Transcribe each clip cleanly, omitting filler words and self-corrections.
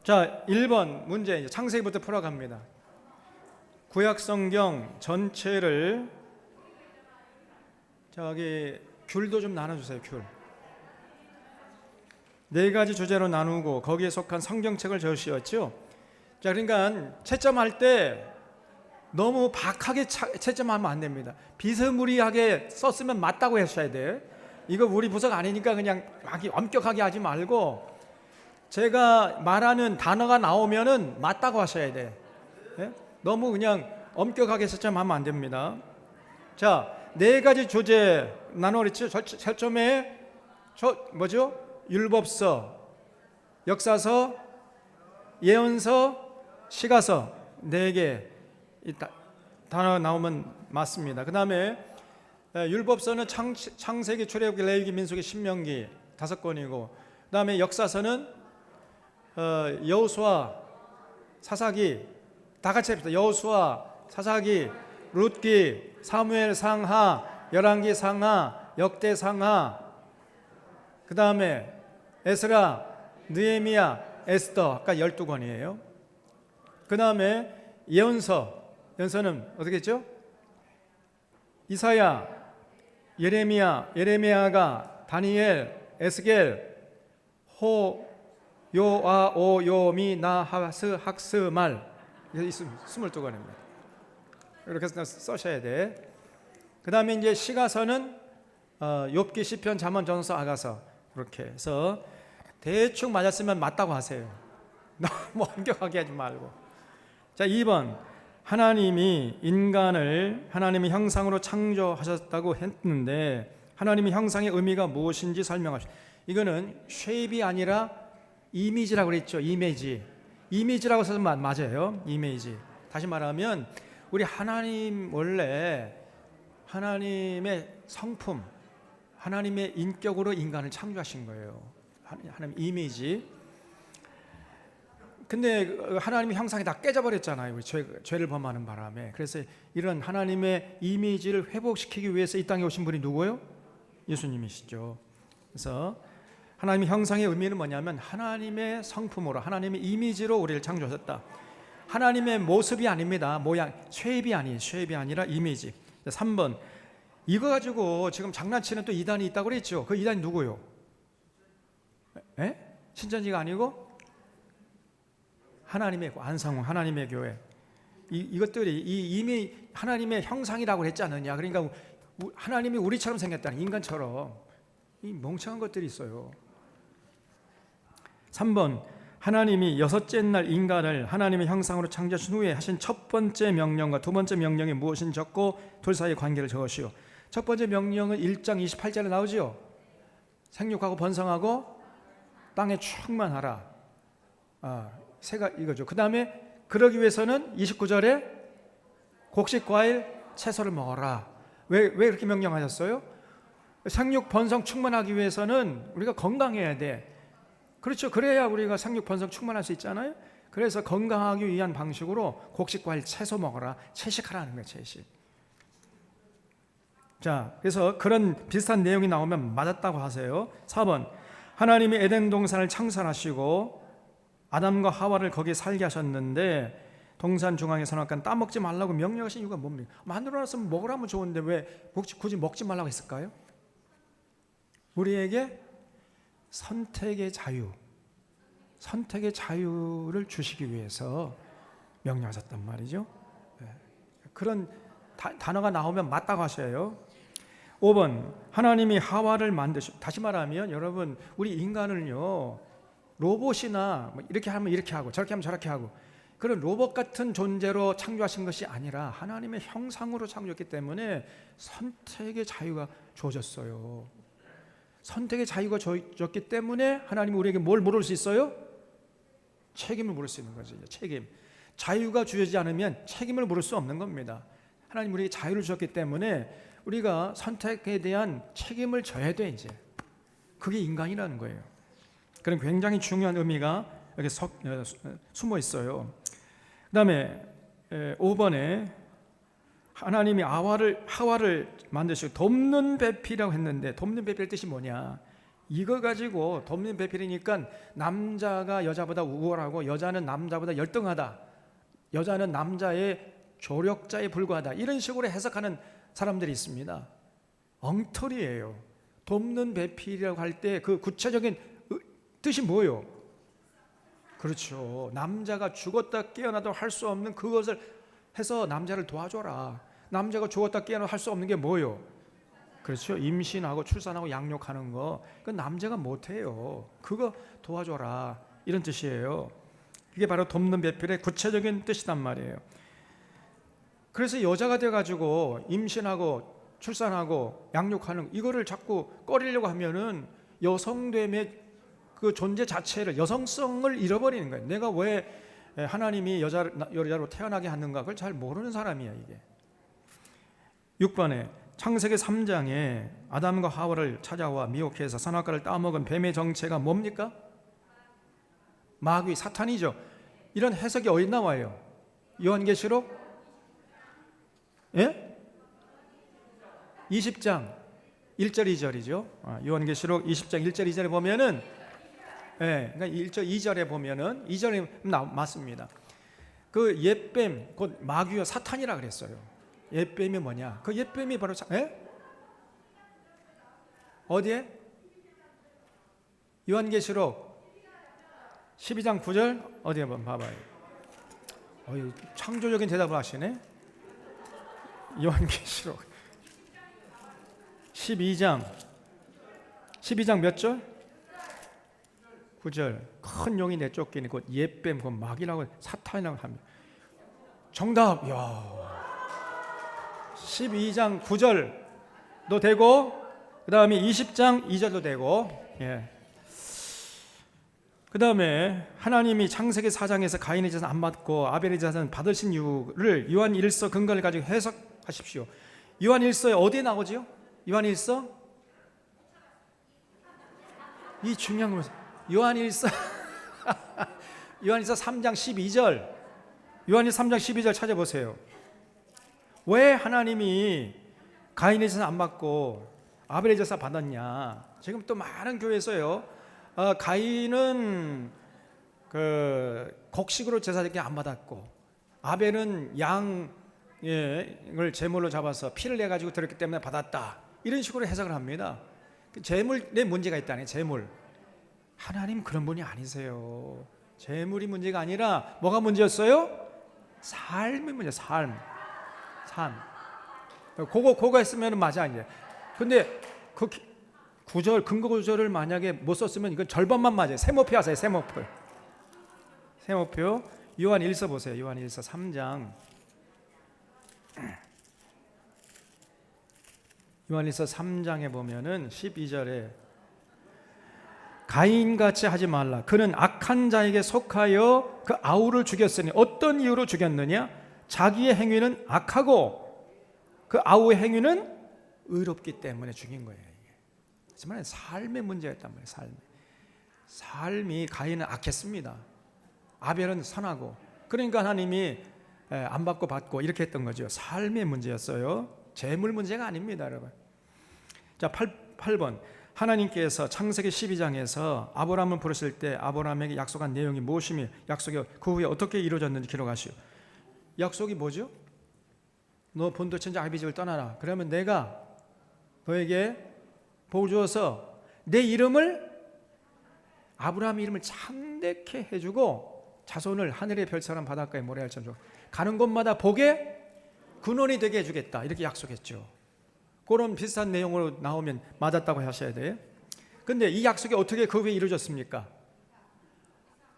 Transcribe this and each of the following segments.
자, 1번 문제 이제 창세기부터 풀어갑니다. 구약 성경 전체를 저기 귤도 좀 나눠주세요. 귤. 네 가지 주제로 나누고 거기에 속한 성경책을 적으셨죠. 자, 그러니까 채점할 때 너무 박하게 채점하면 안 됩니다. 비스무리하게 썼으면 맞다고 하셔야 돼. 이거 우리 부서가 아니니까 그냥 엄격하게 하지 말고 제가 말하는 단어가 나오면은 맞다고 하셔야 돼. 네? 너무 그냥 엄격하게 채점하면 안 됩니다. 자, 네 가지 주제 나눠그랬죠. 채점에 뭐죠? 율법서, 역사서, 예언서, 시가서 네 개 단어 나오면 맞습니다. 그 다음에 율법서는 창세기, 출애굽기, 레위기, 민수기, 신명기 5권이고, 그 다음에 역사서는 여호수아, 사사기 다 같이 합시다. 여호수아, 사사기, 룻기, 사무엘 상하, 열왕기 상하, 역대 상하, 그 다음에 에스라, 느헤미야, 에스더 아까 12권이에요. 그 다음에 예언서는 어떻게 했죠? 이사야, 예레미야가, 다니엘, 에스겔, 호, 요아, 오, 요, 미, 나, 하스, 학스, 말 22권입니다. 이렇게 써셔야 돼. 그 다음에 이제 시가서는 욥기, 시편, 잠언, 전서, 아가서 이렇게 해서 대충 맞았으면 맞다고 하세요. 너무 엄격하게 하지 말고. 자, 2번 하나님이 인간을 하나님의 형상으로 창조하셨다고 했는데 하나님의 형상의 의미가 무엇인지 설명하시오. 이거는 쉐입이 아니라 이미지라고 그랬죠. 이미지라고 써서 맞아요. 이미지. 다시 말하면 우리 하나님 원래 하나님의 성품, 하나님의 인격으로 인간을 창조하신 거예요. 하나님 이미지. 근데 하나님의 형상이 다 깨져버렸잖아요. 우리 죄를 범하는 바람에. 그래서 이런 하나님의 이미지를 회복시키기 위해서 이 땅에 오신 분이 누구예요? 예수님이시죠. 그래서 하나님의 형상의 의미는 뭐냐면 하나님의 성품으로, 하나님의 이미지로 우리를 창조하셨다. 하나님의 모습이 아닙니다. 모양, 쉐입이 아니에요. 쉐입이 아니라 이미지. 3번 이거 가지고 지금 장난치는 또 이단이 있다고 그랬죠. 그 이단이 누구요? 신천지가 아니고 하나님의 안상홍, 하나님의 교회. 이것들이 이미 하나님의 형상이라고 했지 않느냐. 그러니까 하나님이 우리처럼 생겼다는, 인간처럼. 이 멍청한 것들이 있어요. 3번 하나님이 여섯째 날 인간을 하나님의 형상으로 창조하신 후에 하신 첫 번째 명령과 두 번째 명령이 무엇인지 적고 둘 사이의 관계를 적으시오. 첫 번째 명령은 1장 28절에 나오죠. 생육하고 번성하고 땅에 충만하라. 새가 이거죠. 그 다음에 그러기 위해서는 29절에 곡식, 과일, 채소를 먹어라. 왜 그렇게 명령하셨어요? 생육, 번성, 충만하기 위해서는 우리가 건강해야 돼. 그렇죠. 그래야 우리가 생육, 번성, 충만할 수 있잖아요. 그래서 건강하기 위한 방식으로 곡식, 과일, 채소 먹어라. 채식하라는 거예요. 채식. 자, 그래서 그런 비슷한 내용이 나오면 맞았다고 하세요. 4번 하나님이 에덴 동산을 창설하시고 아담과 하와를 거기에 살게 하셨는데 동산 중앙에 선악과는 따먹지 말라고 명령하신 이유가 뭡니까? 만들어놨으면 먹으라면 좋은데 왜 굳이 먹지 말라고 했을까요? 우리에게 선택의 자유를 주시기 위해서 명령하셨단 말이죠. 그런 단어가 나오면 맞다고 하셔요. 5번 하나님이 하와를 다시 말하면 여러분 우리 인간을요 로봇이나 이렇게 하면 이렇게 하고 저렇게 하면 저렇게 하고 그런 로봇 같은 존재로 창조하신 것이 아니라 하나님의 형상으로 창조했기 때문에 선택의 자유가 주어졌어요. 선택의 자유가 주어졌기 때문에 하나님이 우리에게 뭘 물을 수 있어요? 책임을 물을 수 있는 거죠. 책임. 자유가 주어지지 않으면 책임을 물을 수 없는 겁니다. 하나님 우리에게 자유를 주셨기 때문에 우리가 선택에 대한 책임을 져야 돼. 이제 그게 인간이라는 거예요. 그런 굉장히 중요한 의미가 여기 숨어 있어요. 그 다음에 5번에 하나님이 하와를 만드시고 돕는 배필이라고 했는데 돕는 배필 뜻이 뭐냐? 이거 가지고 돕는 배필이니까 남자가 여자보다 우월하고 여자는 남자보다 열등하다, 여자는 남자의 조력자에 불과하다, 이런 식으로 해석하는 사람들이 있습니다. 엉터리예요. 돕는 배필이라고 할 때 그 구체적인 뜻이 뭐예요? 그렇죠. 남자가 죽었다 깨어나도 할 수 없는 그것을 해서 남자를 도와줘라. 남자가 죽었다 깨어나도 할 수 없는 게 뭐예요? 그렇죠. 임신하고 출산하고 양육하는 거, 그 남자가 못해요. 그거 도와줘라, 이런 뜻이에요. 그게 바로 돕는 배필의 구체적인 뜻이란 말이에요. 그래서 여자가 돼가지고 임신하고 출산하고 양육하는 이거를 자꾸 꺼리려고 하면은 여성됨의 그 존재 자체를, 여성성을 잃어버리는 거예요. 내가 왜 하나님이 여자로 태어나게 하는가, 그걸 잘 모르는 사람이야 이게. 6번에 창세기 3장에 아담과 하와를 찾아와 미혹해서 선악과를 따먹은 뱀의 정체가 뭡니까? 마귀, 사탄이죠. 이런 해석이 어디 나와요? 요한계시록 20장 1절 2절이죠. 요한계시록 20장 1절 2절에 보면은, 그러니까 1절 2절에 보면은 2절에 맞습니다. 그 옛뱀, 곧 마귀와 사탄이라 그랬어요. 옛뱀이 뭐냐? 그 옛뱀이 바로 어디에? 요한계시록 12장 9절 어디에 한번 봐봐요. 창조적인 대답을 하시네. 요한계시록 12장 몇 절? 9절. 큰 용이 내쫓기니 곧 옛뱀, 곧 마귀라고 사탄이라고 합니다. 정답. 야, 12장 9절도 되고, 그 다음에 20장 2절도 되고, 그 다음에 하나님이 창세기 4장에서 가인의 자산 안 받고 아벨의 자산 받으신 이유를 요한 1서 근거를 가지고 해석하십시오. 요한 1서에 어디에 나오지요? 요한 1서? 이 중요한 거죠. 요한 1서 요한 1서 3장 12절, 요한 1서 3장 12절 찾아보세요. 왜 하나님이 가인의 제사 안 받고 아벨의 제사 받았냐? 지금 또 많은 교회에서요, 가인은 그 곡식으로 제사드리게 안 받았고 아벨은 양을 제물로 잡아서 피를 내 가지고 드렸기 때문에 받았다, 이런 식으로 해석을 합니다. 제물에 문제가 있다네. 제물. 하나님 그런 분이 아니세요. 제물이 문제가 아니라 뭐가 문제였어요? 삶의 문제. 삶. 그거 했으면 맞아 이제. 근데 그 구절, 근거 구절을 만약에 못 썼으면 이건 절반만 맞아요. 세모표 하세요. 세모표. 요한 1서 보세요. 요한 1서 3장. 요한 1서 3장에 보면은 12절에 가인같이 하지 말라. 그는 악한 자에게 속하여 그 아우를 죽였으니 어떤 이유로 죽였느냐? 자기의 행위는 악하고 그 아우의 행위는 의롭기 때문에 죽인 거예요. 하지만 삶의 문제였단 말이에요. 삶이 가인은 악했습니다. 아벨은 선하고, 그러니까 하나님이 안 받고 받고 이렇게 했던 거죠. 삶의 문제였어요. 재물 문제가 아닙니다, 여러분. 자, 8번. 하나님께서 창세기 12장에서 아브라함을 부르실 때 아브라함에게 약속한 내용이 무엇이며 약속이 그 후에 어떻게 이루어졌는지 기록하시오. 약속이 뭐죠? 너 본토 천지 아비집을 떠나라. 그러면 내가 너에게 복을 주어서 내 이름을, 아브라함의 이름을 창대케 해주고 자손을 하늘의 별처럼 바닷가의 모래알처럼 가는 곳마다 복의 근원이 되게 해주겠다, 이렇게 약속했죠. 그런 비슷한 내용으로 나오면 맞았다고 하셔야 돼요. 근데 이 약속이 어떻게 그 후에 이루어졌습니까?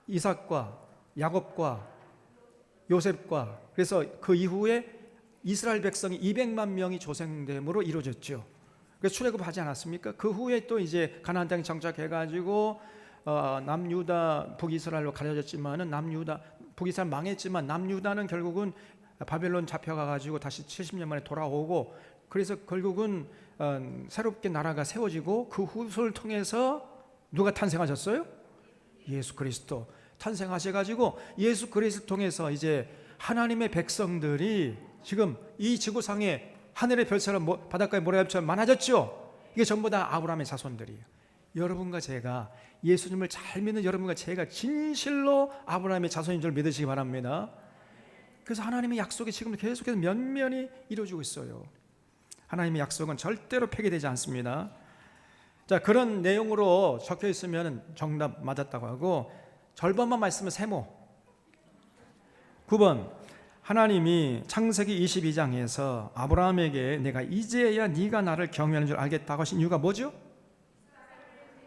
이삭과 야곱과 요셉과, 그래서 그 이후에 이스라엘 백성이 200만 명이 조생됨으로 이루어졌죠. 그래서 출애굽하지 않았습니까? 그 후에 또 이제 가나안 땅에 정착해가지고 남유다 북이스라엘로 가려졌지만은 북이스라엘 망했지만 남유다는 결국은 바벨론 잡혀가가지고 다시 70년 만에 돌아오고, 그래서 결국은 새롭게 나라가 세워지고 그 후손을 통해서 누가 탄생하셨어요? 예수 그리스도 탄생하셔가지고 예수 그리스도를 통해서 이제 하나님의 백성들이 지금 이 지구상에 하늘의 별처럼 바닷가의 모래알처럼 많아졌죠. 이게 전부 다 아브라함의 자손들이에요. 여러분과 제가, 예수님을 잘 믿는 여러분과 제가 진실로 아브라함의 자손인 줄 믿으시기 바랍니다. 그래서 하나님의 약속이 지금 계속해서 면면이 이루어지고 있어요. 하나님의 약속은 절대로 폐기되지 않습니다. 자, 그런 내용으로 적혀 있으면 정답 맞았다고 하고, 절반만 말씀은 세모. 9번, 하나님이 창세기 22장에서 아브라함에게 내가 이제야 네가 나를 경외하는 줄 알겠다고 하신 이유가 뭐죠?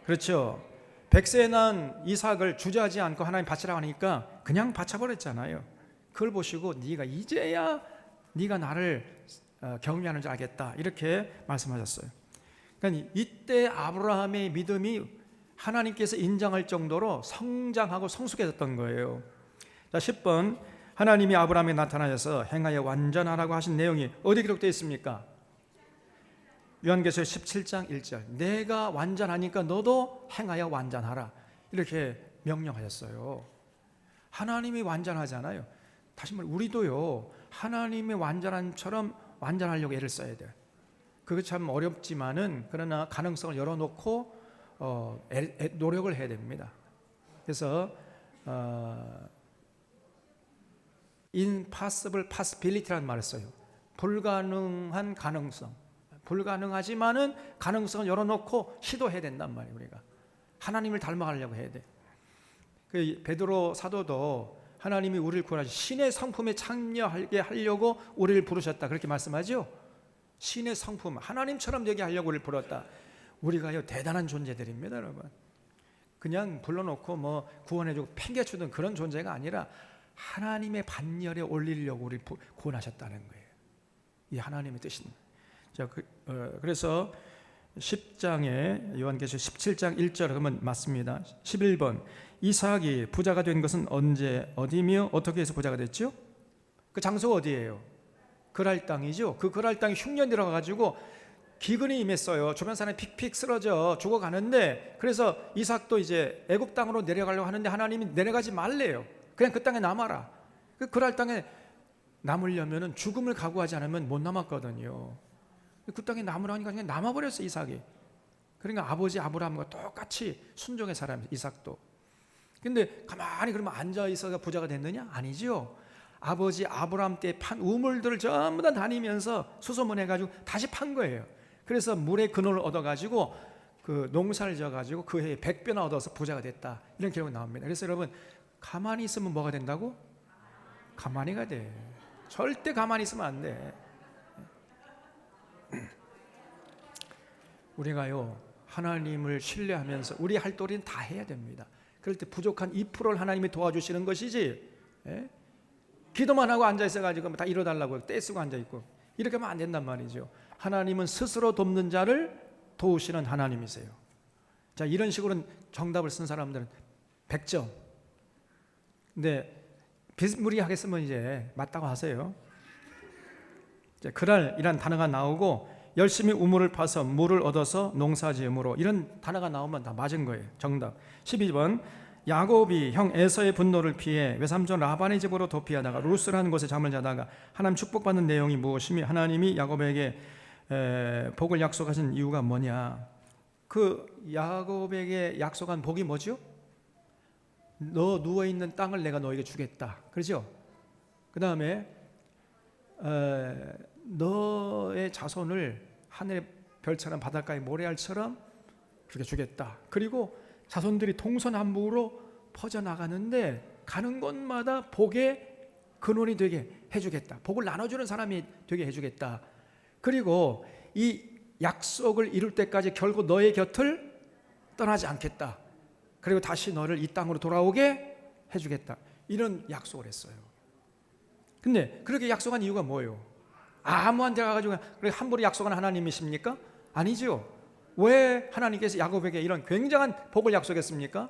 그렇죠. 100세에 난 이삭을 주저하지 않고 하나님 바치라고 하니까 그냥 바쳐버렸잖아요. 그걸 보시고 네가 이제야 네가 나를 경외하는 줄 알겠다, 이렇게 말씀하셨어요. 그러니까 이때 아브라함의 믿음이 하나님께서 인정할 정도로 성장하고 성숙해졌던 거예요. 자, 10번, 하나님이 아브라함에 나타나셔서 행하여 완전하라고 하신 내용이 어디 기록되어 있습니까? 요한계시록 17장 1절, 내가 완전하니까 너도 행하여 완전하라, 이렇게 명령하셨어요. 하나님이 완전하잖아요. 다시 말해 우리도요, 하나님의 완전함처럼 완전하려고 애를 써야 돼요. 그게 참 어렵지만은, 그러나 가능성을 열어놓고 노력을 해야 됩니다. 그래서 impossible possibility라는 말을 써요. 불가능한 가능성, 불가능하지만은 가능성을 열어놓고 시도해야 된단 말이에요. 우리가 하나님을 닮아가려고 해야 돼. 그 베드로 사도도 하나님이 우리를 구원하시 신의 성품에 참여하게 하려고 우리를 부르셨다, 그렇게 말씀하죠. 신의 성품, 하나님처럼 되게 하려고 우리를 불렀다. 우리가요 대단한 존재들입니다, 여러분. 그냥 불러놓고 뭐 구원해주고 팽개주던 그런 존재가 아니라 하나님의 반열에 올리려고 우리를 구원하셨다는 거예요. 이 하나님의 뜻입니다. 자, 그래서 10장에 요한계시록 17장 1절 그러면 맞습니다. 11번, 이삭이 부자가 된 것은 언제 어디며 어떻게 해서 부자가 됐죠? 그 장소가 어디예요? 그랄 땅이죠. 그 그랄 땅이 흉년 들어가가지고 기근이 임했어요. 주변 사람이 픽픽 쓰러져 죽어가는데, 그래서 이삭도 이제 애굽 땅으로 내려가려고 하는데 하나님이 내려가지 말래요. 그냥 그 땅에 남아라. 그 그랄 땅에 남으려면 죽음을 각오하지 않으면 못 남았거든요. 그 땅에 남으라니까 그냥 남아버렸어, 이삭이. 그러니까 아버지 아브라함과 똑같이 순종의 사람이 이삭도. 근데 가만히 그러면 앉아있어서 부자가 됐느냐? 아니죠. 아버지 아브라함 때 판 우물들을 전부 다 다니면서 수소문해가지고 다시 판 거예요. 그래서 물의 근원을 얻어가지고 그 농사를 지어가지고 그 해에 100배나 얻어서 부자가 됐다, 이런 기록이 나옵니다. 그래서 여러분, 가만히 있으면 뭐가 된다고? 가만히가 돼. 절대 가만히 있으면 안 돼. 우리가요 하나님을 신뢰하면서 우리 할 도리는 다 해야 됩니다. 그럴 때 부족한 2%를 하나님이 도와주시는 것이지, 예? 기도만 하고 앉아있어가지고 다 이뤄달라고 떼쓰고 앉아있고 이렇게 하면 안 된단 말이죠. 하나님은 스스로 돕는 자를 도우시는 하나님이세요. 자, 이런 식으로 정답을 쓴 사람들은 100점. 근데 비스무리하게 쓰면 이제 맞다고 하세요. 그랄이란 단어가 나오고 열심히 우물을 파서 물을 얻어서 농사지음으로, 이런 단어가 나오면 다 맞은 거예요. 정답. 12번, 야곱이 형 에서의 분노를 피해 외삼촌 라반의 집으로 도피하다가 루스라는 곳에 잠을 자다가 하나님 축복받는 내용이 무엇이며 하나님이 야곱에게 복을 약속하신 이유가 뭐냐? 그 야곱에게 약속한 복이 뭐죠? 너 누워있는 땅을 내가 너에게 주겠다, 그렇죠? 그 다음에 너의 자손을 하늘의 별처럼 바닷가의 모래알처럼 그렇게 주겠다. 그리고 자손들이 동서남북으로 퍼져나가는데 가는 곳마다 복의 근원이 되게 해주겠다. 복을 나눠주는 사람이 되게 해주겠다. 그리고 이 약속을 이룰 때까지 결국 너의 곁을 떠나지 않겠다. 그리고 다시 너를 이 땅으로 돌아오게 해주겠다. 이런 약속을 했어요. 근데 그렇게 약속한 이유가 뭐예요? 아무한테 가가지고 함부로 약속한 하나님이십니까? 아니죠. 왜 하나님께서 야곱에게 이런 굉장한 복을 약속했습니까?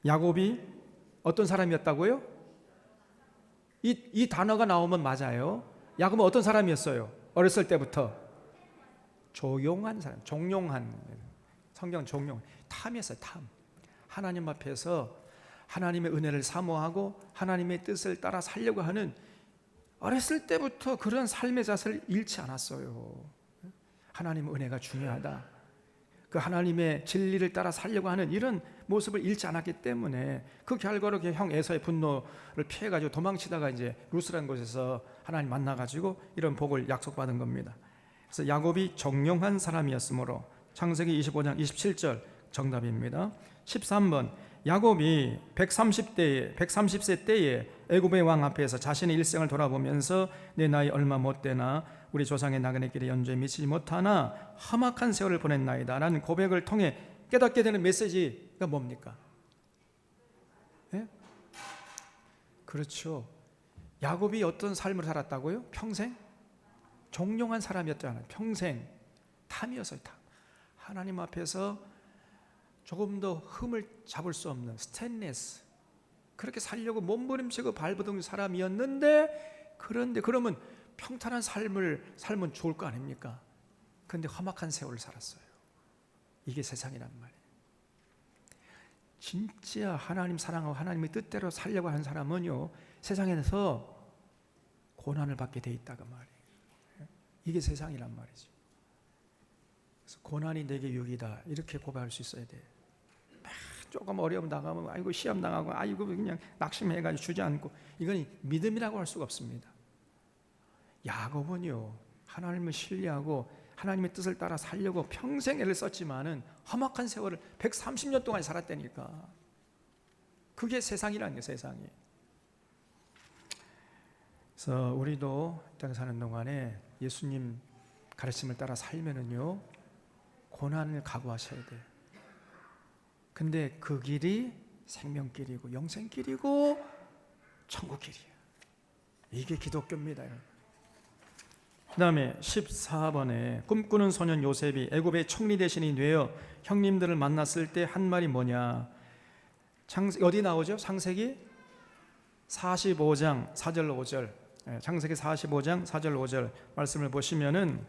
야곱이 어떤 사람이었다고요? 이 단어가 나오면 맞아요. 야곱은 어떤 사람이었어요? 어렸을 때부터 조용한 사람, 종용한, 성경 종용, 탐이었어요. 탐. 하나님 앞에서 하나님의 은혜를 사모하고 하나님의 뜻을 따라 살려고 하는, 어렸을 때부터 그런 삶의 자세를 잃지 않았어요. 하나님의 은혜가 중요하다. 그 하나님의 진리를 따라 살려고 하는 이런 모습을 잃지 않았기 때문에 그 결과로 형 에서의 분노를 피해가지고 도망치다가 이제 루스라는 곳에서 하나님 만나가지고 이런 복을 약속받은 겁니다. 그래서 야곱이 정령한 사람이었으므로 창세기 25장 27절 정답입니다. 13번 야곱이 130세 때에 애굽의 왕 앞에서 자신의 일생을 돌아보면서 내 나이 얼마 못 되나 우리 조상의 나그네 길에 연주에 미치지 못하나 험악한 세월을 보냈나이다 라는 고백을 통해 깨닫게 되는 메시지가 뭡니까? 예? 그렇죠. 야곱이 어떤 삶을 살았다고요? 평생? 종용한 사람이었잖아요. 평생 탐이었어요. 탐. 하나님 앞에서 조금 더 흠을 잡을 수 없는 스테인리스, 그렇게 살려고 몸부림치고 발버둥 사람이었는데, 그런데 그러면 평탄한 삶을 살면 좋을 거 아닙니까? 그런데 험악한 세월을 살았어요. 이게 세상이란 말이에요. 진짜 하나님 사랑하고 하나님의 뜻대로 살려고 하는 사람은요, 세상에서 고난을 받게 돼 있다가 말이에요. 이게 세상이란 말이죠. 그래서 고난이 내게 유익이다 이렇게 고백할 수 있어야 돼요. 조금 어려움 당하면 아이고 시험 당하고 아이고 그냥 낙심해가지고 주저앉고, 이건 믿음이라고 할 수가 없습니다. 야곱은요, 하나님을 신뢰하고 하나님의 뜻을 따라 살려고 평생 애를 썼지만은 험악한 세월을 130년 동안 살았다니까. 그게 세상이라는 게, 세상이. 그래서 우리도 이 땅에 사는 동안에 예수님 가르침을 따라 살면은요, 고난을 각오하셔야 돼요. 근데 그 길이 생명길이고 영생길이고 천국길이에요. 이게 기독교입니다. 그 다음에 14번에 꿈꾸는 소년 요셉이 애굽의 총리 대신이 되어 형님들을 만났을 때 한 말이 뭐냐. 어디 나오죠? 창세기 45장 4절 5절. 창세기 45장 4절 5절 말씀을 보시면은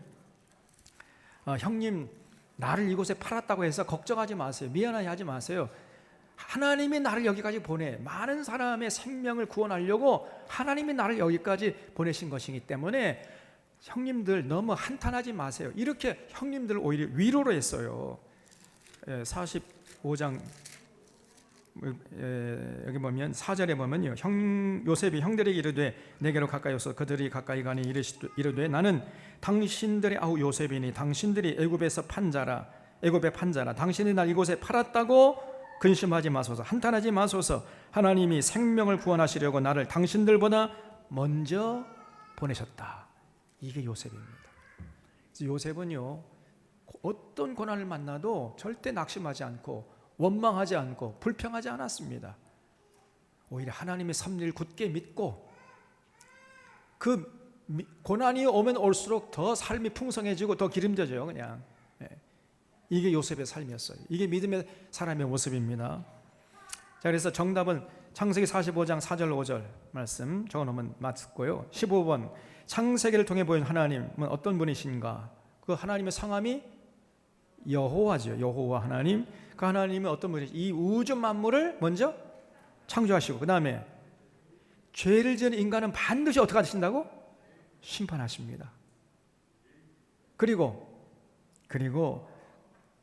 형님 나를 이곳에 팔았다고 해서 걱정하지 마세요. 미안하게 하지 마세요. 하나님이 나를 여기까지 보내, 많은 사람의 생명을 구원하려고 하나님이 나를 여기까지 보내신 것이기 때문에 형님들 너무 한탄하지 마세요. 이렇게 형님들을 오히려 위로로 했어요. 45장 여기 보면 4절에 보면요, 요셉이 형들에게 이르되 내게로 가까이 오서 그들이 가까이 가니 이르되 나는 당신들의 아우 요셉이니 당신들이 애굽에서 판자라, 애굽의 판자라. 당신이 날 이곳에 팔았다고 근심하지 마소서, 한탄하지 마소서. 하나님이 생명을 구원하시려고 나를 당신들보다 먼저 보내셨다. 이게 요셉입니다. 그래서 요셉은요, 어떤 고난을 만나도 절대 낙심하지 않고 원망하지 않고 불평하지 않았습니다. 오히려 하나님의 섭리를 굳게 믿고, 그 고난이 오면 올수록 더 삶이 풍성해지고 더 기름져져요. 그냥 이게 요셉의 삶이었어요. 이게 믿음의 사람의 모습입니다. 자, 그래서 정답은 창세기 45장 4절 5절 말씀 적어놓으면 맞고요. 15번 창세기를 통해 보인 하나님은 어떤 분이신가? 그 하나님의 성함이 여호와죠. 여호와 하나님. 그 하나님은 어떤 분이죠? 이 우주 만물을 먼저 창조하시고 그 다음에 죄를 지은 인간은 반드시 어떻게 하신다고? 심판하십니다. 그리고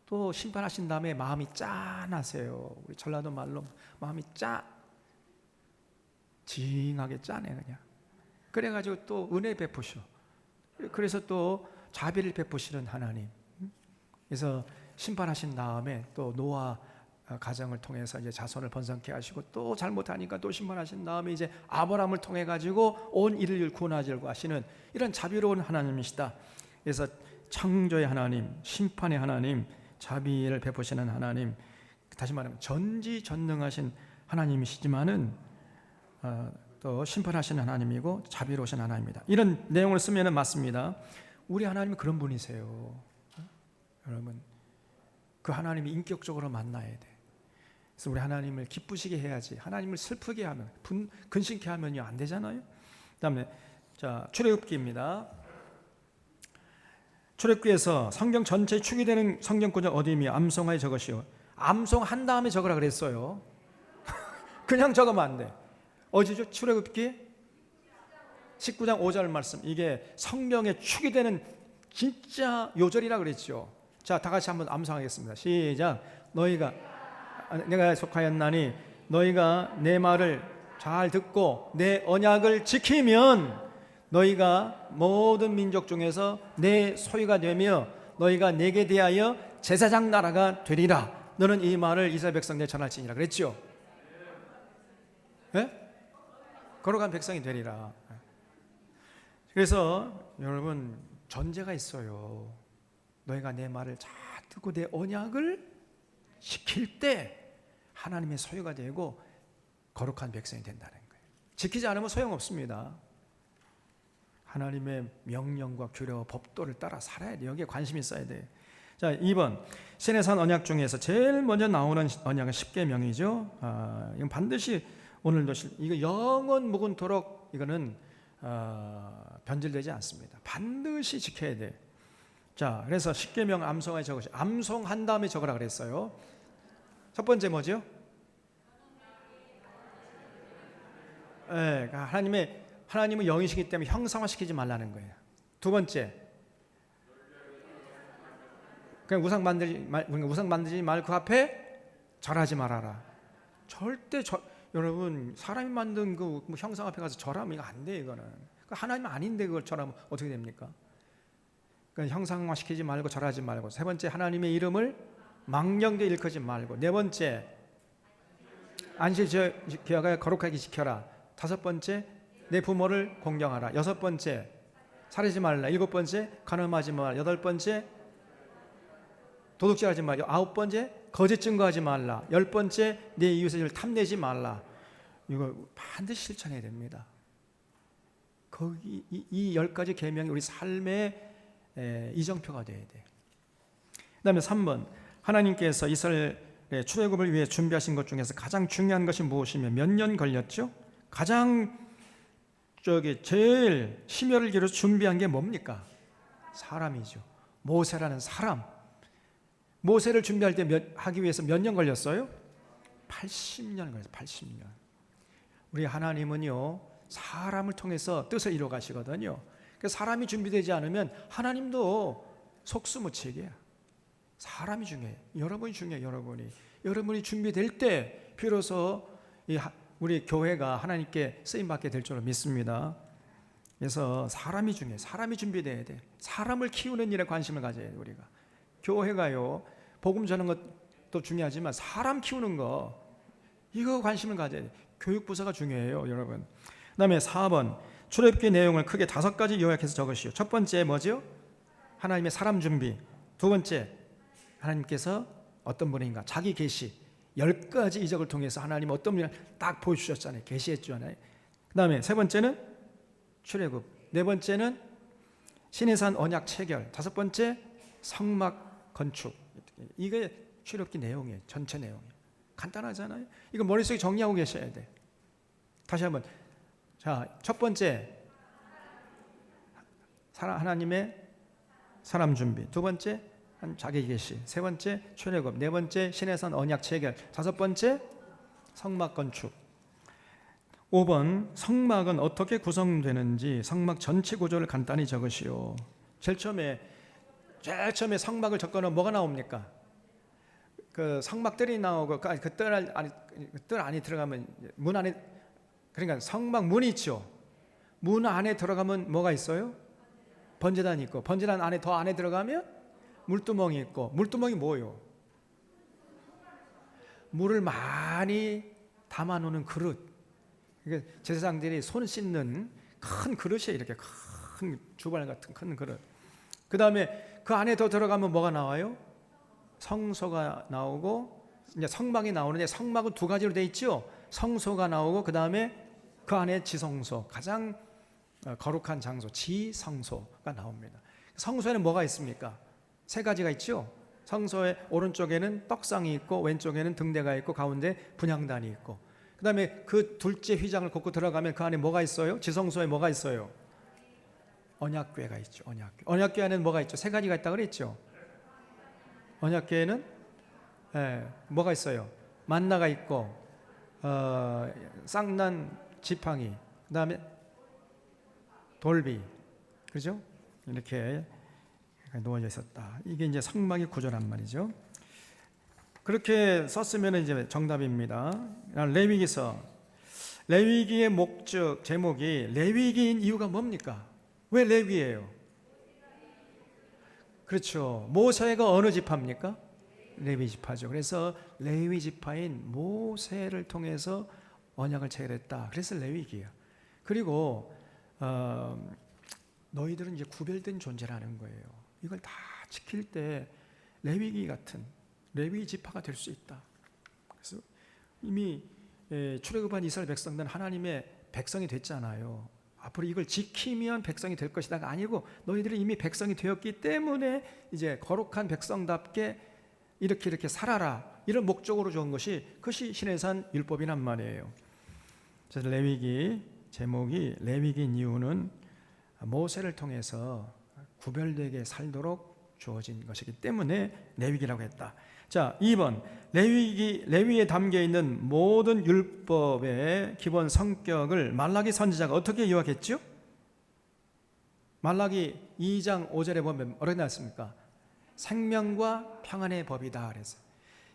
또 심판하신 다음에 마음이 짠하세요. 우리 전라도 말로 마음이 징하게 짜네 그냥. 그래가지고 또 은혜 베푸셔. 그래서 또 자비를 베푸시는 하나님. 그래서 심판하신 다음에 또 노아 가정을 통해서 이제 자손을 번성케 하시고, 또 잘못하니까 또 심판하신 다음에 이제 아브라함을 통해 가지고 온 인류를 구원하려고 하시는 이런 자비로운 하나님이시다. 그래서 창조의 하나님, 심판의 하나님, 자비를 베푸시는 하나님, 다시 말하면 전지전능하신 하나님이시지만은 또 심판하시는 하나님이고 자비로우신 하나님입니다. 이런 내용을 쓰면은 맞습니다. 우리 하나님은 그런 분이세요. 여러분, 그 하나님이 인격적으로 만나야 돼. 그래서 우리 하나님을 기쁘시게 해야지. 하나님을 슬프게 하면, 근심케 하면요 안 되잖아요. 그다음에 자, 출애굽기입니다. 출애굽기에서 성경 전체에 축이 되는 성경 구절 어디며 암송하여 적으시오. 암송한 다음에 적으라 그랬어요. 그냥 적으면 안 돼. 어디죠? 출애굽기 19장 5절 말씀. 이게 성경의 축이 되는 진짜 요절이라 그랬죠. 자, 다 같이 한번 암송하겠습니다. 시작. 너희가 내가 속하였나니 너희가 내 말을 잘 듣고 내 언약을 지키면 너희가 모든 민족 중에서 내 소유가 되며 너희가 내게 대하여 제사장 나라가 되리라. 너는 이 말을 이스라엘 백성들에 전할지니라 그랬죠. 네? 거룩한 백성이 되리라. 그래서 여러분 전제가 있어요. 너희가 내 말을 잘 듣고 내 언약을 지킬 때 하나님의 소유가 되고 거룩한 백성이 된다는 거예요. 지키지 않으면 소용없습니다. 하나님의 명령과 규례와 법도를 따라 살아야 돼요. 여기에 관심이 있어야 돼요. 자, 2번 시내산 언약 중에서 제일 먼저 나오는 언약은 십계명이죠. 이건 반드시 오늘도 이거 영원 무궁토록 이거는 변질되지 않습니다. 반드시 지켜야 돼. 자, 그래서 십계명 암송에 적으시. 암송한 다음에 적으라 그랬어요. 첫 번째 뭐죠? 네, 하나님은 영이시기 때문에 형상화시키지 말라는 거예요. 두 번째, 그냥 우상 만들지 말고 그 앞에 절하지 말아라. 절대 여러분 사람이 만든 그 형상 앞에 가서 절하면 이거 안 돼. 이거는 하나님 아닌데 그걸 절하면 어떻게 됩니까? 그러니까 형상화시키지 말고 절하지 말고. 세 번째, 하나님의 이름을 망령되이 일컫지 말고. 네 번째, 안식 기하여 거룩하게 지켜라. 다섯 번째, 내 부모를 공경하라. 여섯 번째, 살리지 말라. 일곱 번째, 간음하지 말라. 여덟 번째, 도둑질하지 말라. 아홉 번째, 거짓 증거하지 말라. 열 번째, 내 이웃의 일을 탐내지 말라. 이거 반드시 실천해야 됩니다. 거기 이 열 가지 계명이 우리 삶의 이정표가 돼야 돼. 그다음에 3번, 하나님께서 이스라엘의 출애굽을 위해 준비하신 것 중에서 가장 중요한 것이 무엇이며 몇 년 걸렸죠? 가장 제일 심혈을 기울여서 준비한 게 뭡니까? 사람이죠. 모세라는 사람. 모세를 준비할 때 하기 위해서 몇 년 걸렸어요? 80년 걸렸어요. 80년. 우리 하나님은요, 사람을 통해서 뜻을 이루어 가시거든요. 사람이 준비되지 않으면 하나님도 속수무책이야. 사람이 중요해요. 여러분이 중요해요. 여러분이 준비될 때 비로소 우리 교회가 하나님께 쓰임받게 될 줄로 믿습니다. 그래서 사람이 중요해요. 사람이 준비돼야 돼. 사람을 키우는 일에 관심을 가져야 돼요. 우리가 교회가요, 복음 전하는 것도 중요하지만 사람 키우는 거, 이거 관심을 가져야 돼요. 교육부서가 중요해요, 여러분. 그 다음에 4번, 출애굽기 내용을 크게 5가지 요약해서 적으시오. 첫 번째 뭐죠? 하나님의 사람 준비. 두 번째, 하나님께서 어떤 분인가, 자기 계시. 10가지 이적을 통해서 하나님 어떤 분인가 딱 보여주셨잖아요. 계시했잖아요. 그 다음에 세 번째는 출애굽. 네 번째는 시내산 언약 체결. 다섯 번째, 성막 건축. 이게 출애굽기 내용이에요. 전체 내용이에요. 간단하잖아요. 이거 머릿속에 정리하고 계셔야 돼. 다시 한번. 자, 첫 번째, 하나님의 사람 준비. 두 번째, 자기 계시. 세 번째, 출애굽. 네 번째, 시내산 언약 체결. 다섯 번째, 성막 건축. 5번, 성막은 어떻게 구성되는지 성막 전체 구조를 간단히 적으시오. 제일 처음에 성막을 적거나 뭐가 나옵니까? 그 성막들이 나오고 그 뜰 안에 들어가면 문 안에, 그러니까 성막 문이 있죠. 문 안에 들어가면 뭐가 있어요? 번제단이 있고, 번제단 안에 더 안에 들어가면 물두멍이 있고, 물두멍이 뭐예요? 물을 많이 담아놓는 그릇. 그러니까 제사장들이 손 씻는 큰 그릇이에요. 이렇게 큰 주발 같은 큰 그릇. 그 다음에 그 안에 더 들어가면 뭐가 나와요? 성소가 나오고, 이제 성막이 나오는데 성막은 두 가지로 돼 있죠. 성소가 나오고, 그 다음에 그 안에 지성소, 가장 거룩한 장소, 지성소가 나옵니다. 성소에는 뭐가 있습니까? 세 가지가 있죠. 성소의 오른쪽에는 떡상이 있고, 왼쪽에는 등대가 있고, 가운데 분향단이 있고, 그 다음에 그 둘째 휘장을 걷고 들어가면 그 안에 뭐가 있어요? 지성소에 뭐가 있어요? 언약궤가 있죠. 언약궤 안에는 뭐가 있죠? 세 가지가 있다고 그랬죠. 언약궤에는 뭐가 있어요? 만나가 있고, 쌍난 지팡이, 그 다음에 돌비, 그죠? 이렇게 놓아져 있었다. 이게 이제 성막의 구조란 말이죠. 그렇게 썼으면 이제 정답입니다. 레위기서, 레위기의 목적 제목이 레위기인 이유가 뭡니까? 왜 레위예요? 그렇죠. 모세가 어느 지파입니까? 레위 지파죠. 그래서 레위 지파인 모세를 통해서 언약을 체결했다. 그래서 레위기야. 그리고 너희들은 이제 구별된 존재라는 거예요. 이걸 다 지킬 때 레위기 같은 레위 지파가 될 수 있다. 그래서 이미 출애굽한 이스라엘 백성들은 하나님의 백성이 됐잖아요. 앞으로 이걸 지키면 백성이 될 것이다가 아니고 너희들이 이미 백성이 되었기 때문에 이제 거룩한 백성답게 이렇게 살아라, 이런 목적으로 좋은 것이, 그것이 신해산 율법이란 말이에요. 그래서 레위기 제목이 레위기인 이유는 모세를 통해서 구별되게 살도록 주어진 것이기 때문에 레위기라고 했다. 자, 2번, 레위에 담겨 있는 모든 율법의 기본 성격을 말라기 선지자가 어떻게 요약했죠? 말라기 2장 5절에 보면 어떻게 나왔습니까? 생명과 평안의 법이다. 그래서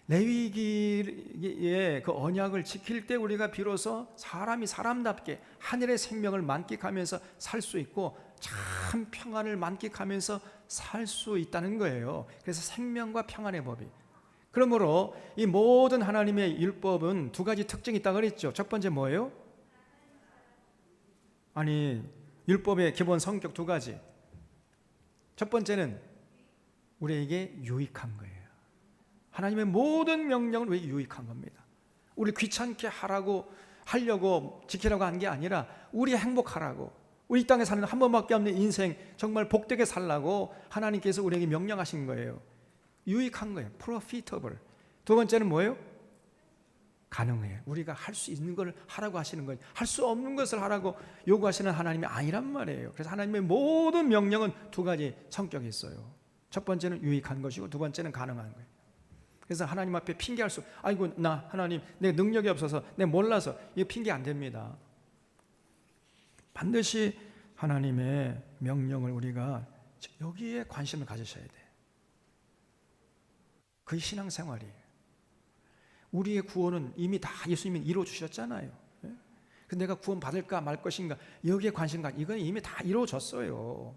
레위기의 그 언약을 지킬 때 우리가 비로소 사람이 사람답게 하늘의 생명을 만끽하면서 살 수 있고 참 평안을 만끽하면서 살 수 있다는 거예요. 그래서 생명과 평안의 법이. 그러므로 이 모든 하나님의 율법은 두 가지 특징이 있다고 그랬죠. 첫 번째 뭐예요? 아니, 율법의 기본 성격 두 가지. 첫 번째는 우리에게 유익한 거예요. 하나님의 모든 명령은 왜 유익한 겁니다. 우리 귀찮게 하려고 지키라고 한 게 아니라 우리 행복하라고, 우리 땅에 사는 한 번밖에 없는 인생 정말 복되게 살라고 하나님께서 우리에게 명령하신 거예요. 유익한 거예요. profitable. 두 번째는 뭐예요? 가능해요. 우리가 할 수 있는 걸 하라고 하시는 거예요. 할 수 없는 것을 하라고 요구하시는 하나님이 아니란 말이에요. 그래서 하나님의 모든 명령은 두 가지 성격이 있어요. 첫 번째는 유익한 것이고 두 번째는 가능한 거예요. 그래서 하나님 앞에 핑계할 수, 아이고 나 하나님 내 능력이 없어서 내 몰라서, 이거 핑계 안 됩니다. 반드시 하나님의 명령을 우리가 여기에 관심을 가지셔야 돼요. 그게 신앙생활이에요. 우리의 구원은 이미 다 예수님이 이루어 주셨잖아요. 근데 내가 구원 받을까 말 것인가, 여기에 관심 이건 이미 다 이루어졌어요.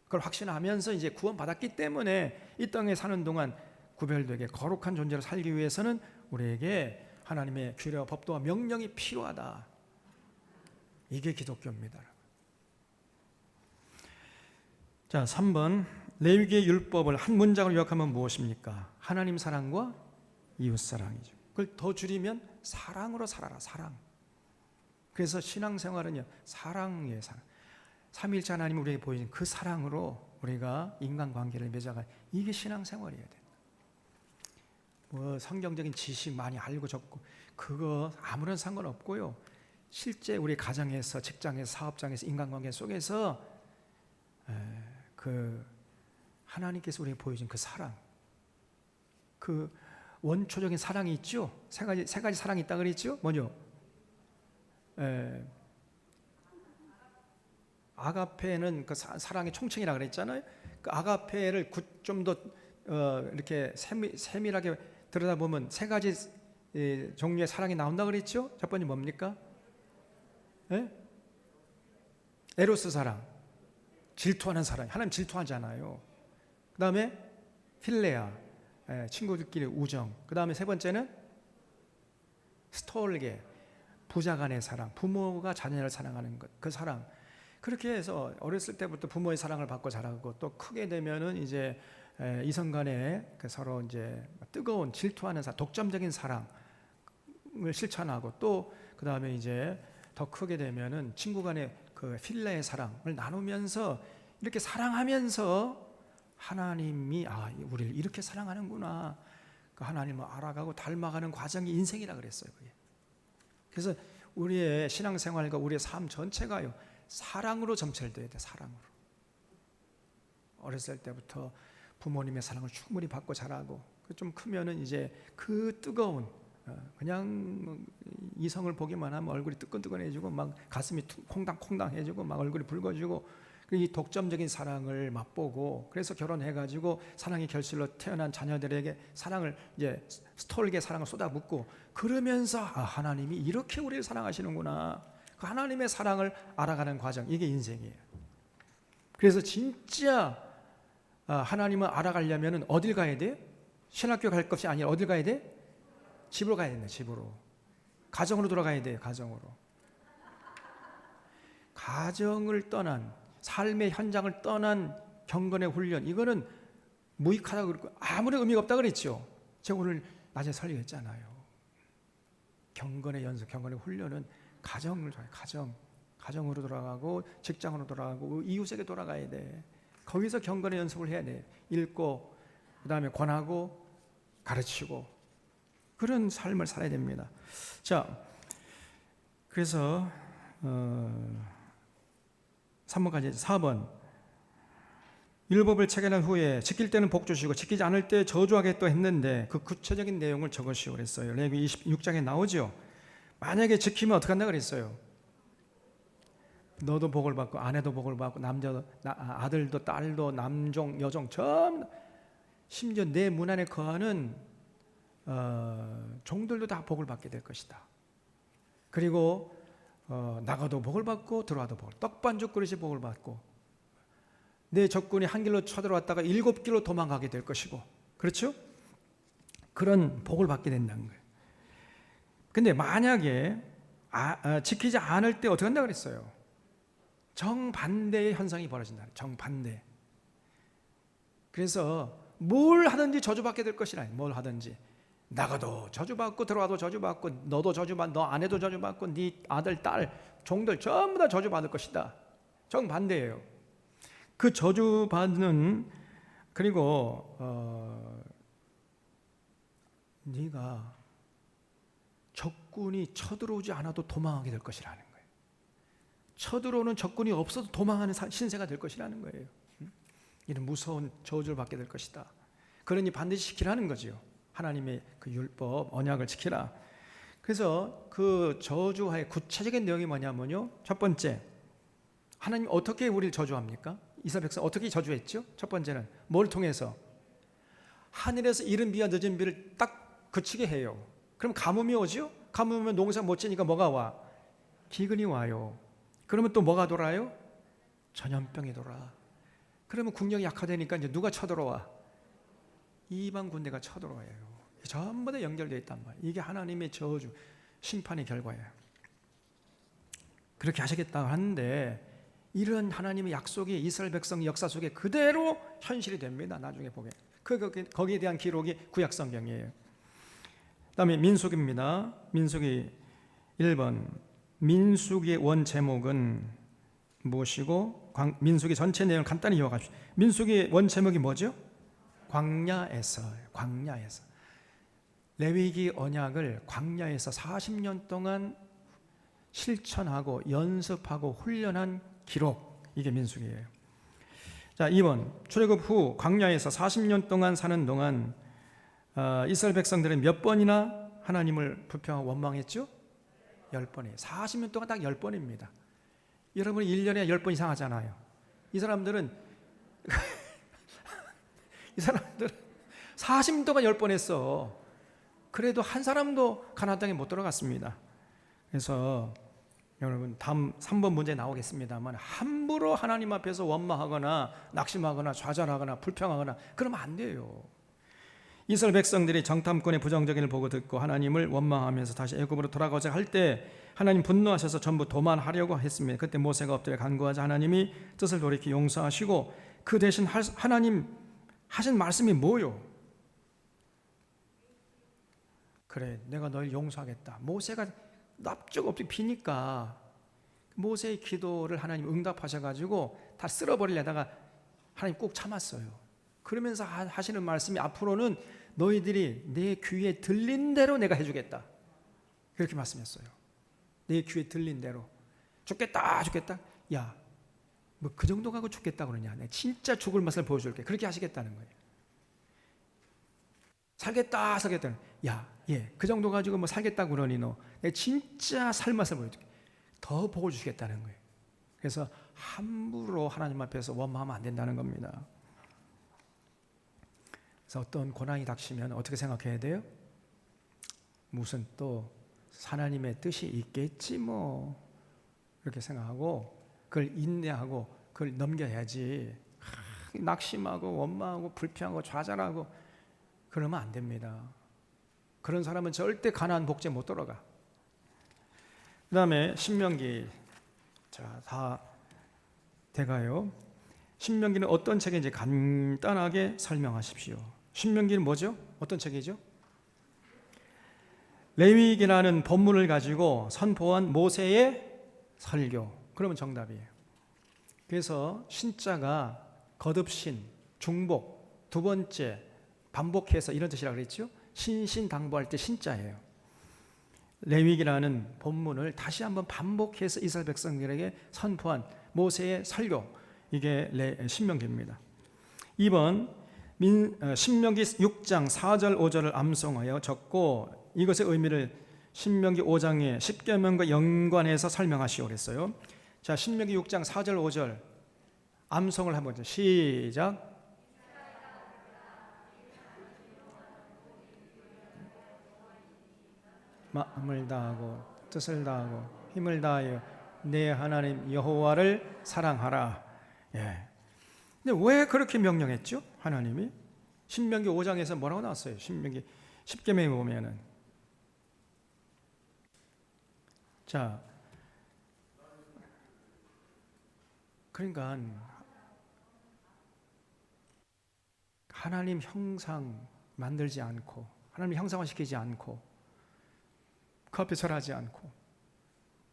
그걸 확신하면서 이제 구원 받았기 때문에 이 땅에 사는 동안 구별되게 거룩한 존재로 살기 위해서는 우리에게 하나님의 규례와 법도와 명령이 필요하다. 이게 기독교입니다. 자, 3번, 레위기의 율법을 한 문장으로 요약하면 무엇입니까? 하나님 사랑과 이웃 사랑이죠. 그걸 더 줄이면 사랑으로 살아라. 사랑. 그래서 신앙생활은요, 사랑이에요. 사랑. 삼위일체 하나님이 우리에게 보여준 그 사랑으로 우리가 인간관계를 맺어가, 이게 신앙생활이어야 돼. 뭐 성경적인 지식 많이 알고 적고 그거 아무런 상관없고요. 실제 우리 가정에서, 직장에서, 사업장에서, 인간관계 속에서 그 하나님께서 우리에게 보여준 그 사랑, 그 원초적인 사랑이 있죠. 세 가지 사랑이 있다 그랬죠. 뭐죠? 아가페는 그 사랑의 총칭이라 그랬잖아요. 그 아가페를 좀 더 이렇게 세밀하게 들여다보면 세 가지 종류의 사랑이 나온다 그랬죠. 첫 번째 뭡니까? 에로스 사랑, 질투하는 사랑. 하나님 질투하잖아요. 그 다음에 필레아, 친구들끼리 우정. 그 다음에 세 번째는 스톨게, 부자 간의 사랑, 부모가 자녀를 사랑하는 것, 그 사랑. 그렇게 해서 어렸을 때부터 부모의 사랑을 받고 자라고, 또 크게 되면은 이제 이성 간에 서로 이제 뜨거운 질투하는 사랑, 독점적인 사랑을 실천하고, 또 그 다음에 이제 더 크게 되면은 친구 간의 그 필레의 사랑을 나누면서 이렇게 사랑하면서 하나님이 우리를 이렇게 사랑하는구나, 그 하나님을 알아가고 닮아가는 과정이 인생이라 그랬어요. 그게. 그래서 우리의 신앙생활과 우리의 삶 전체가요, 사랑으로 점철돼야 돼. 사랑으로. 어렸을 때부터 부모님의 사랑을 충분히 받고 자라고, 좀 크면은 이제 그 뜨거운, 그냥 이성을 보기만 하면 얼굴이 뜨끈뜨끈해지고 막 가슴이 콩당콩당해지고 막 얼굴이 붉어지고, 이 독점적인 사랑을 맛보고 그래서 결혼해가지고 사랑의 결실로 태어난 자녀들에게 사랑을 이제 스톨게 사랑을 쏟아붓고 그러면서 하나님이 이렇게 우리를 사랑하시는구나. 그 하나님의 사랑을 알아가는 과정, 이게 인생이에요. 그래서 진짜 하나님을 알아가려면 어딜 가야 돼? 신학교 갈 것이 아니라 어딜 가야 돼? 집으로 가야 된다. 집으로. 가정으로 돌아가야 돼요. 가정으로. 가정을 떠난, 삶의 현장을 떠난 경건의 훈련, 이거는 무익하다고 그랬고 아무런 의미가 없다고 그랬죠. 제가 오늘 낮에 설교했잖아요. 경건의 연습, 경건의 훈련은 가정을 좋아해요. 가정으로 돌아가고 직장으로 돌아가고 이웃에게 돌아가야 돼. 거기서 경건의 연습을 해야 돼. 읽고 그다음에 권하고 가르치고 그런 삶을 살아야 됩니다. 자, 그래서 3번까지 4번 율법을 체결한 후에 지킬 때는 복 주시고 지키지 않을 때 저주하겠다 했는데 그 구체적인 내용을 적으시오 그랬어요. 레위기 26장에 나오죠. 만약에 지키면 어떻게 한다 그랬어요? 너도 복을 받고 아내도 복을 받고 남자도 아들도 딸도 남종 여종 전 심지어 내 문 안에 거하는 종들도 다 복을 받게 될 것이다. 그리고 나가도 복을 받고 들어와도 복을, 떡반죽 그릇이 복을 받고 내 적군이 한 길로 쳐들어왔다가 7길로 도망가게 될 것이고, 그렇죠? 그런 복을 받게 된다는 거예요. 근데 만약에 지키지 않을 때 어떻게 한다 그랬어요? 정반대의 현상이 벌어진다. 정반대. 그래서 뭘 하든지 저주받게 될 것이라. 뭘 하든지 나가도 저주받고 들어와도 저주받고 너도 저주받고 너 아내도 저주받고 네 아들 딸 종들 전부 다 저주받을 것이다. 정반대예요. 그 저주받는, 그리고 네가 적군이 쳐들어오지 않아도 도망하게 될 것이라는 거예요. 쳐들어오는 적군이 없어도 도망하는 신세가 될 것이라는 거예요. 이런 무서운 저주를 받게 될 것이다. 그러니 반드시 지키라는 거지요. 하나님의 그 율법 언약을 지키라. 그래서 그 저주의 구체적인 내용이 뭐냐면요, 첫 번째, 하나님 어떻게 우리를 저주합니까? 이스라엘 백성 어떻게 저주했죠? 첫 번째는 뭘 통해서? 하늘에서 이른 비와 늦은 비를 딱 그치게 해요. 그럼 가뭄이 오죠? 가뭄이 오면 농사 못 지니까 뭐가 와? 기근이 와요. 그러면 또 뭐가 돌아요? 전염병이 돌아. 그러면 국력이 약화되니까 이제 누가 쳐들어와? 이방 군대가 쳐들어와요. 전부 다 연결되어 있단 말이에요. 이게 하나님의 저주, 심판의 결과예요. 그렇게 하시겠다고 하는데 이런 하나님의 약속이 이스라엘 백성 역사 속에 그대로 현실이 됩니다. 나중에 보게. 거기에 대한 기록이 구약성경이에요. 그다음에 민수기입니다. 민수기 1번. 민수기의 원 제목은 무엇이고 민수기 전체 내용을 간단히 이어갑시다. 민수기의 원 제목이 뭐죠? 광야에서. 레위기 언약을 광야에서 40년 동안 실천하고 연습하고 훈련한 기록, 이게 민수기예요. 자, 2번. 출애굽 후 광야에서 40년 동안 사는 동안 이스라엘 백성들은 몇 번이나 하나님을 불평하고 원망했죠? 10번이에요. 40년 동안 딱 10번입니다. 여러분이 1년에 10번 이상 하잖아요. 이 사람들은 40년 동안 10번 했어. 그래도 한 사람도 가나안 땅에 못 들어갔습니다. 그래서 여러분 다음 3번 문제 나오겠습니다만 함부로 하나님 앞에서 원망하거나 낙심하거나 좌절하거나 불평하거나 그러면 안 돼요. 이스라엘 백성들이 정탐꾼의 부정적인 일 보고 듣고 하나님을 원망하면서 다시 애굽으로 돌아가자 할 때 하나님 분노하셔서 전부 도만하려고 했습니다. 그때 모세가 엎드려 간구하자 하나님이 뜻을 돌이켜 용서하시고 그 대신 하나님 하신 말씀이 뭐요? 그래, 내가 널 용서하겠다. 모세가 납작 엎드려 비니까 모세의 기도를 하나님 응답하셔가지고 다 쓸어버리려다가 하나님 꼭 참았어요. 그러면서 하시는 말씀이 앞으로는 너희들이 내 귀에 들린 대로 내가 해주겠다. 그렇게 말씀했어요. 내 귀에 들린 대로. 죽겠다. 야, 뭐 그 정도 가고 죽겠다 그러냐. 내가 진짜 죽을 맛을 보여줄게. 그렇게 하시겠다는 거예요. 살겠다. 야, 그 정도 가지고 뭐 살겠다 그러니 너. 내가 진짜 살 맛을 보여줄게. 더 복을 주시겠다는 거예요. 그래서 함부로 하나님 앞에서 원망하면 안 된다는 겁니다. 그래서 어떤 고난이 닥치면 어떻게 생각해야 돼요? 무슨 또 하나님의 뜻이 있겠지 뭐 이렇게 생각하고 그걸 인내하고 그걸 넘겨야지. 낙심하고 원망하고 불평하고 좌절하고 그러면 안 됩니다. 그런 사람은 절대 가나안 복지에 못 들어가. 그 다음에 신명기, 자, 다 돼가요. 신명기는 어떤 책인지 간단하게 설명하십시오. 신명기는 뭐죠? 어떤 책이죠? 레위기라는 본문을 가지고 선포한 모세의 설교. 그러면 정답이에요. 그래서 신자가 거듭신, 중복, 두 번째 반복해서 이런 뜻이라고 그랬죠. 신신당부할 때 신자예요. 레위기라는 본문을 다시 한번 반복해서 이스라엘 백성들에게 선포한 모세의 설교, 이게 신명기입니다. 2번 신명기 6장 4절 5절을 암송하여 적고 이것의 의미를 신명기 5장의 10계명과 연관해서 설명하시오 그랬어요. 자, 신명기 6장 4절 5절 암송을 한번 시작. 마음을 다하고 뜻을 다하고 힘을 다하여 내 하나님 여호와를 사랑하라. 예. 근데 왜 그렇게 명령했죠? 하나님이 신명기 5장에서 뭐라고 나왔어요? 신명기 10계명에 보면은 자, 그러니까 하나님 형상 만들지 않고 하나님 형상화 시키지 않고 그 앞에 절하지 않고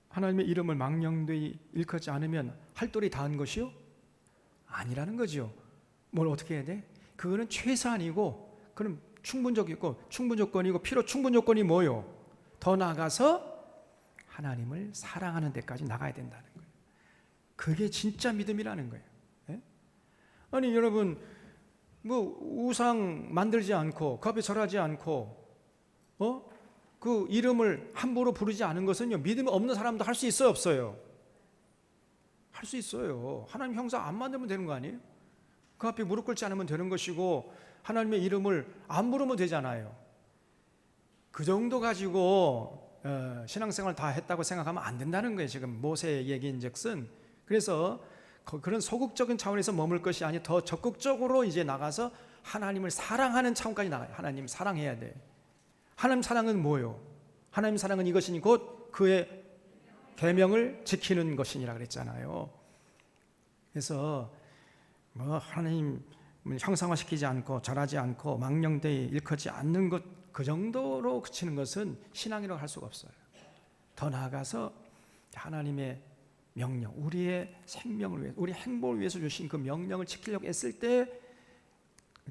하나님의 이름을 망령되이 일컫지 않으면 할도리 다한 것이요? 아니라는 거죠. 뭘 어떻게 해야 돼? 그거는 최소한이고 그럼 충분적이고 충분조건이고 필요 충분조건이 뭐요? 더 나아가서 하나님을 사랑하는 데까지 나가야 된다는 거예요. 그게 진짜 믿음이라는 거예요. 예? 아니 여러분 뭐 우상 만들지 않고 그 앞에 절하지 않고 그 이름을 함부로 부르지 않은 것은요 믿음이 없는 사람도 할 수 있어요 없어요? 할 수 있어요. 하나님 형상 안 만들면 되는 거 아니에요? 그 앞에 무릎 꿇지 않으면 되는 것이고 하나님의 이름을 안 부르면 되잖아요. 그 정도 가지고 신앙생활 다 했다고 생각하면 안 된다는 거예요. 지금 모세의 얘기인즉슨. 그래서 그런 소극적인 차원에서 머물 것이 아니라 더 적극적으로 이제 나가서 하나님을 사랑하는 차원까지 나가요. 하나님 사랑해야 돼. 하나님 사랑은 뭐요? 하나님 사랑은 이것이니 곧 그의 계명을 지키는 것이니라 그랬잖아요. 그래서 뭐 하나님 형상화시키지 않고 절하지 않고 망령되이 일컫지 않는 것 그 정도로 그치는 것은 신앙이라고 할 수가 없어요. 더 나아가서 하나님의 명령, 우리의 생명을 위해서, 우리 행복을 위해서 주신 그 명령을 지키려고 했을 때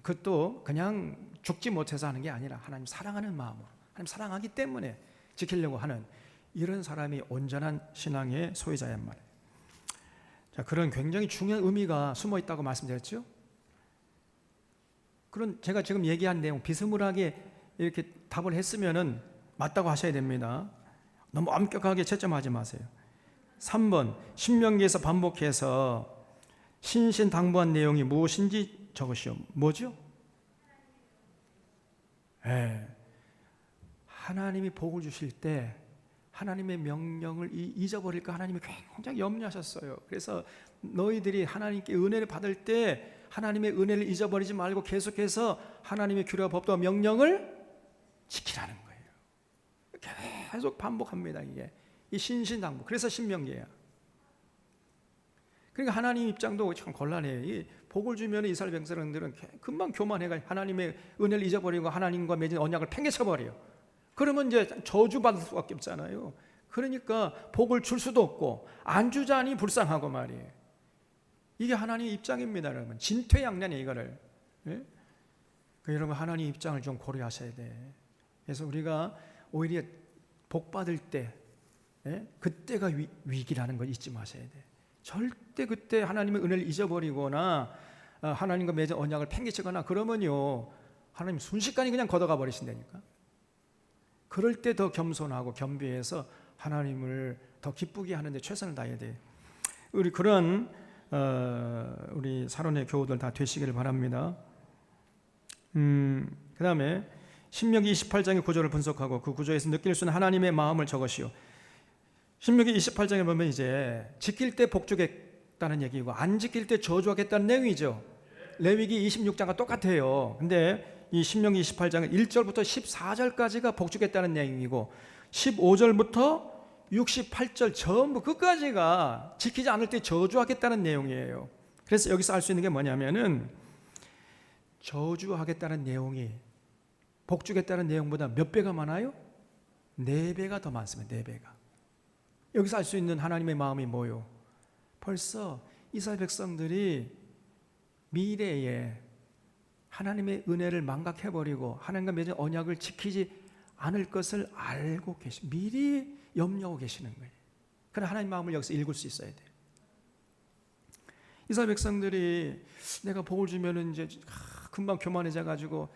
그것도 그냥 죽지 못해서 하는 게 아니라 하나님 사랑하는 마음으로, 하나님 사랑하기 때문에 지키려고 하는 이런 사람이 온전한 신앙의 소유자란 말이에요. 자, 그런 굉장히 중요한 의미가 숨어 있다고 말씀드렸죠. 그런 제가 지금 얘기한 내용 비스무리하게 이렇게 답을 했으면은 맞다고 하셔야 됩니다. 너무 엄격하게 채점하지 마세요. 3번 신명기에서 반복해서 신신당부한 내용이 무엇인지 적으시오. 뭐죠? 하나님이 복을 주실 때 하나님의 명령을 잊어버릴까 하나님이 굉장히 염려하셨어요. 그래서 너희들이 하나님께 은혜를 받을 때 하나님의 은혜를 잊어버리지 말고 계속해서 하나님의 규례와 법도와 명령을 지키라는 거예요. 계속 반복합니다. 이게 이 신신당부. 그래서 신명기예요. 그러니까 하나님 입장도 참 곤란해요. 이 복을 주면 이스라엘 백성들은 금방 교만해가 하나님의 은혜를 잊어버리고 하나님과 맺은 언약을 팽개쳐버려요. 그러면 이제 저주받을 수밖에 없잖아요. 그러니까 복을 줄 수도 없고 안 주자니 불쌍하고 말이에요. 이게 하나님의 입장입니다. 여러분 진퇴양난이에요 이거를. 예? 그러니까 여러분 하나님 입장을 좀 고려하셔야 돼. 그래서 우리가 오히려 복 받을 때 그때가 위기라는 걸 잊지 마셔야 돼. 절대 그때 하나님의 은혜를 잊어버리거나 하나님과 맺은 언약을 팽개치거나 그러면요 하나님 순식간에 그냥 걷어가 버리신다니까. 그럴 때 더 겸손하고 겸비해서 하나님을 더 기쁘게 하는데 최선을 다해야 돼. 우리 그런 우리 사론의 교우들 다 되시기를 바랍니다. 그 다음에 신명기 28장의 구조를 분석하고 그 구조에서 느낄 수 있는 하나님의 마음을 적으시오. 신명기 28장에 보면 이제 지킬 때 복주겠다는 얘기고 안 지킬 때 저주하겠다는 내용이죠. 레위기 26장과 똑같아요. 근데 이 신명기 28장은 1절부터 14절까지가 복주겠다는 내용이고 15절부터 68절 전부 끝까지가 지키지 않을 때 저주하겠다는 내용이에요. 그래서 여기서 알 수 있는 게 뭐냐면은 저주하겠다는 내용이 복주겠다는 내용보다 몇 배가 많아요? 4배가 더 많습니다. 4배가. 여기서 알 수 있는 하나님의 마음이 뭐요? 벌써 이스라엘 백성들이 미래에 하나님의 은혜를 망각해버리고 하나님과 맺은 언약을 지키지 않을 것을 알고 미리 염려하고 계시는 거예요. 그러나 하나님의 마음을 여기서 읽을 수 있어야 돼요. 이스라엘 백성들이 내가 복을 주면은 이제 금방 교만해져 가지고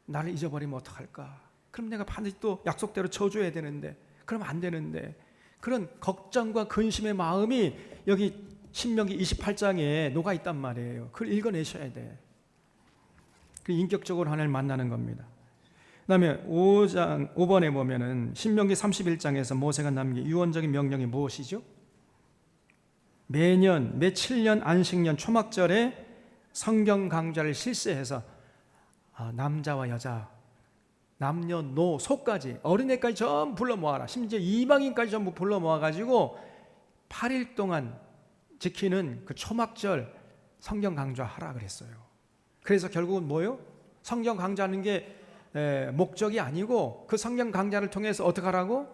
나를 잊어버리면 어떡할까? 그럼 내가 반드시 또 약속대로 쳐줘야 되는데 그러면 안 되는데 그런 걱정과 근심의 마음이 여기 신명기 28장에 녹아 있단 말이에요. 그걸 읽어내셔야 돼. 그 인격적으로 하나님을 만나는 겁니다. 그 다음에 5번에 보면은 신명기 31장에서 모세가 남긴 유언적인 명령이 무엇이죠? 매년 매 7년 안식년 초막절에 성경 강좌를 실시해서 남자와 여자 남녀노소까지 어린애까지 전부 불러 모아라. 심지어 이방인까지 전부 불러 모아가지고 8일 동안 지키는 그 초막절 성경 강좌하라 그랬어요. 그래서 결국은 뭐예요? 성경 강좌하는 게 목적이 아니고 그 성경 강좌를 통해서 어떻게 하라고?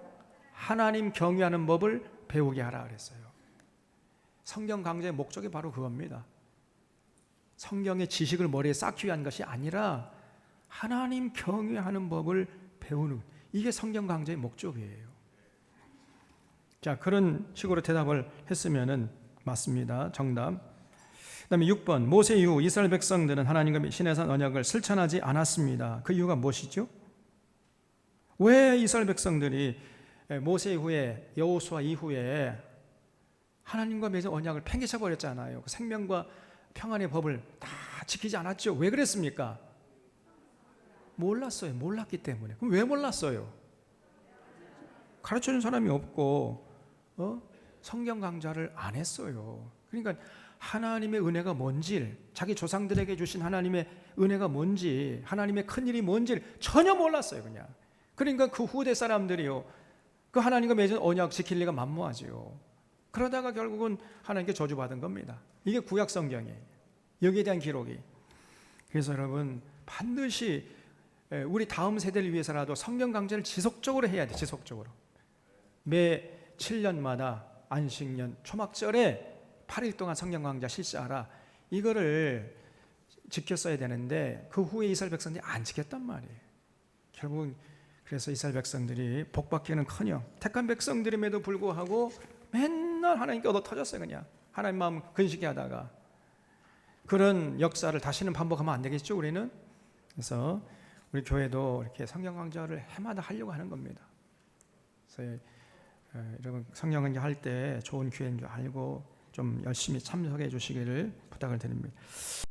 하나님 경외하는 법을 배우게 하라 그랬어요. 성경 강좌의 목적이 바로 그겁니다. 성경의 지식을 머리에 쌓기 위한 것이 아니라 하나님 경외하는 법을 배우는, 이게 성경 강좌의 목적이에요. 자, 그런 식으로 대답을 했으면은 맞습니다. 정답. 그다음에 6번, 모세 이후 이스라엘 백성들은 하나님과 시내산 언약을 실천하지 않았습니다. 그 이유가 무엇이죠? 왜 이스라엘 백성들이 모세 이후에 여호수아 이후에 하나님과 맺은 언약을 팽개쳐 버렸잖아요. 그 생명과 평안의 법을 다 지키지 않았죠. 왜 그랬습니까? 몰랐어요. 몰랐기 때문에. 그럼 왜 몰랐어요? 가르쳐준 사람이 없고 성경 강좌를 안 했어요. 그러니까 하나님의 은혜가 뭔지, 자기 조상들에게 주신 하나님의 은혜가 뭔지, 하나님의 큰일이 뭔지 전혀 몰랐어요. 그냥. 그러니까 그 후대 사람들이요, 그 하나님과 맺은 언약 지킬 리가 만무하지요. 그러다가 결국은 하나님께 저주받은 겁니다. 이게 구약 성경이에요. 여기에 대한 기록이. 그래서 여러분 반드시 우리 다음 세대를 위해서라도 성경 강좌를 지속적으로 해야 돼. 지속적으로. 매 7년마다 안식년 초막절에 8일 동안 성경 강좌 실시하라. 이거를 지켰어야 되는데 그 후에 이스라엘 백성들이 안 지켰단 말이에요. 결국은 그래서 이스라엘 백성들이 복받기는커녕 택한 백성들임에도 불구하고 맨날 하나님께 얻어 터졌어요. 그냥 하나님 마음 근심케 하다가. 그런 역사를 다시는 반복하면 안 되겠죠, 우리는. 그래서 우리 교회도 이렇게 성경 강좌를 해마다 하려고 하는 겁니다. 그래서 여러분 성경 강좌 할 때 좋은 기회인 줄 알고 좀 열심히 참석해 주시기를 부탁을 드립니다.